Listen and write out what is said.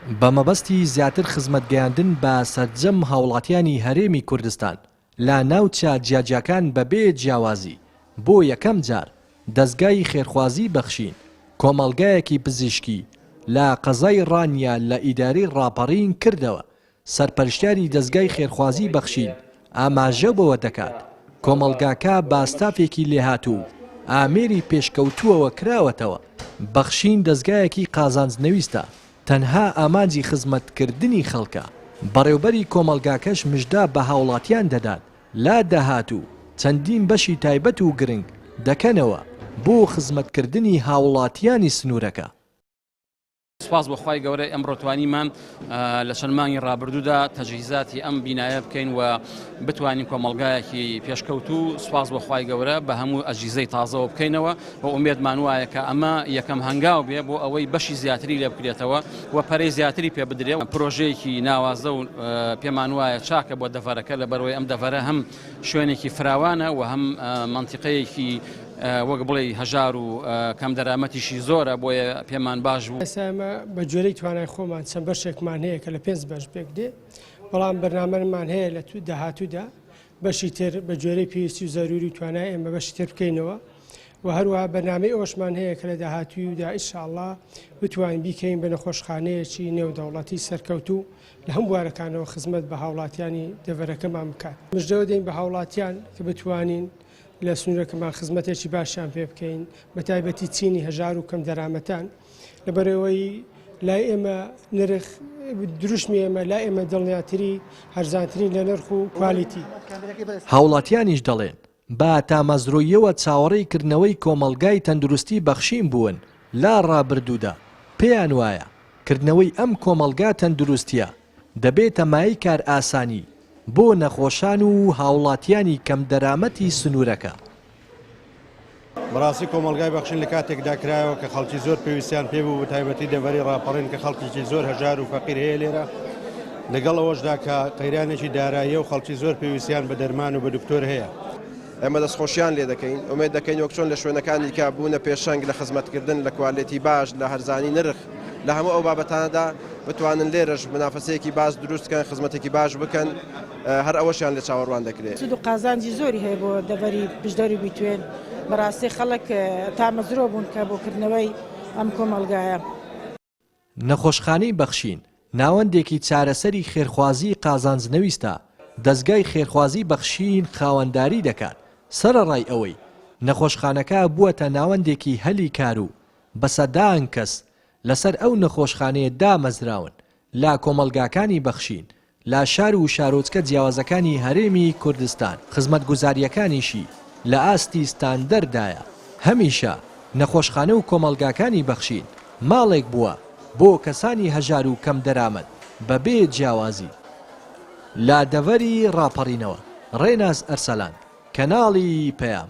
بە مەبەستی زیاتر خزمەتگەیاندن بە سەرجەم هاوڵاتیانی هەرێمی کوردستان لە ناوچە جیاجیەکان بەبێ جیاوازی بۆ یەکەم جار دەستگای خێرخوازی بەخشین کۆمەڵگایەکی پزیشکی لە قەزای ڕانیا لە ئیداری ڕاپەڕین کردەوە. سەرپەرشتیاری دەستگای خێرخوازی بەخشین ئاماژە بەوە دەکات کۆمەڵگاکە باستافێکی لێهاتوو ئامێری پێشکەوتووەوە کراوەتەوە. بەخشین دەستگایەکی قازانجنەویستە، تەنها ئامانجی خزمەتکردنی خەڵکە. بەڕێوبەری کۆمەڵگاکەش مژدا بە هاوڵاتیان دەدات لا داهاتوو چەندین بەشی تایبەت و گرنگ دەکەنەوە بۆ خزمەتکردنی هاوڵاتیانی سنوورەکە. سپاس بۆ خوای گەورە ئەمڕۆ توانیمان لە چەند مانگی ڕابردوودا تەجهیزاتی ئەم بینایە بکەین و بتوانین کۆمەڵگایەکی پێشکەوتوو سپاس بۆ خوای گەورە بە هەموو ئەجهیزەی تازەوە بکەینەوە و ئومێدمان وایە کە ئەمە یەکەم هەنگاو بێ بۆ ئەوەی بەشی زیاتری لێ بکرێتەوە و پەرەی زیاتری پێ بدرێت. پرۆژەیەکی ناوازە و پێمان وایە چاکە بۆ دەڤەرەکە لەبەرەوەی ئەم دەڤەرە هەم شوێنێکی فراوانە و هەم مەنتیقەیەکی وەک بڵێ هەژار و کەم دەرامەتیشی زۆرە بۆیە پێمان باش بوو. ئێستا بە جۆرەی توانای خۆمان چەند بەشێکمان هەیە کە لە 5 بەش پێک دێ، بەڵام بەرنامەمان هەیە لە داهاتوودا بەشی تر بە جۆرەی پێویستی و زەروری توانای ئێمە بەشی تر بکەینەوە و هەروەها بەرنامەی ئەوەشمان هەیە کە لە داهاتوودا ئینشاءڵڵا بتوانین بیکەین بە نەخۆشخانەیەکی نێودەوڵەتی سەرکەوتوو لە هەموو بوارەکانەوە خزمەت بە هاوڵاتیانی دەڤەرەکەمان بکات. مژدەوە دەین بە هاوڵاتیان کە بتوانین لە سنوورەکەمان خزمەتێکی باشیان پێ بکەین، بە تایبەتی چینی هەژار و کەم دەرامەتان لەبەرەوەی لای ئێمە نرخ دروشمی ئێمە لای ئێمە دڵنیاتری هەرزانترین لە نرخ و کوالیتی. هاوڵاتیانیش دەڵێن با تامەزرۆیەوە چاوەڕێی کردنەوەی کۆمەڵگای تەندروستی بەخشین بوون لا ڕابردوودا. پێیان وایە کردنەوەی ئەم کۆمەڵگا تەندروستیە دەبێتە مای کار ئاسانی بۆ نەخۆشان و هاوڵاتیانی کەم دەرامەتی سنوورەکە. بەڕاستی کۆمەڵگای بەخشین لە کاتێکدا کرایەوە کە خەڵکی زۆر پێویستیان پێبوو بە تایبەتی دەڤەری ڕاپەڕین کە خەڵکیی زۆر هەژار و فەقیر هەیە لێرە، لەگەڵ ئەوەشدا کە قەیرانێکی داراییە و خەڵکی زۆر پێویستیان بە دەرمان و بە دکتۆر هەیە. ئەمە دەستخۆشیان لێ دەکەین، ئومێد دەکەین وەک چۆن لە شوێنەکانی کە بوونە پێشەنگ لە خزمەتکردن لە کوالێتی باش لە هەرزانی نرخ لە هەموو ئەو بابەتانەدا بتوانن لێرەش منافەسەیەکی باش دروستکەن، خزمەتێکی باش بکەن، هەر ئەوەشیان لە چاوەڕوان دەکرێت. سود و قازانجی زۆری هەیە بۆ دەڤەری پشدەری بیتوێن. بەڕاستی خەڵک تامەزرۆ بوون کە بۆکردنەوەی ئەم کۆمەڵگایە. نەخۆشخانەی بەخشین ناوەندێکی چارەسەری خێرخوازی قازانجنەویستە. دەستگای خێرخوازی بەخشین خاوەنداری دەکات سەرەڕای ئەوەی نەخۆشخانەکە بووەتە ناوەندێکی هەلی کار و بەسەدان کەس لەسەر ئەو نەخۆشخانەیە دامەزراون لا کۆمەڵگاکانی بەخشین لا شار و شارۆچکە جیاوازەکانی هەرێمی کوردستان. خزمەتگوزاریەکانیشی لە ئاستی ستاندەردایە. هەمیشە نەخۆشخانە و کۆمەڵگاکانی بەخشین ماڵێک بووە بۆ کەسانی هەژار و کەم دەرامەت بەبێ جیاوازی. لا دەڤەری ڕاپەڕینەوە ڕێناز ئەرسەلان، کەناڵی پەیام.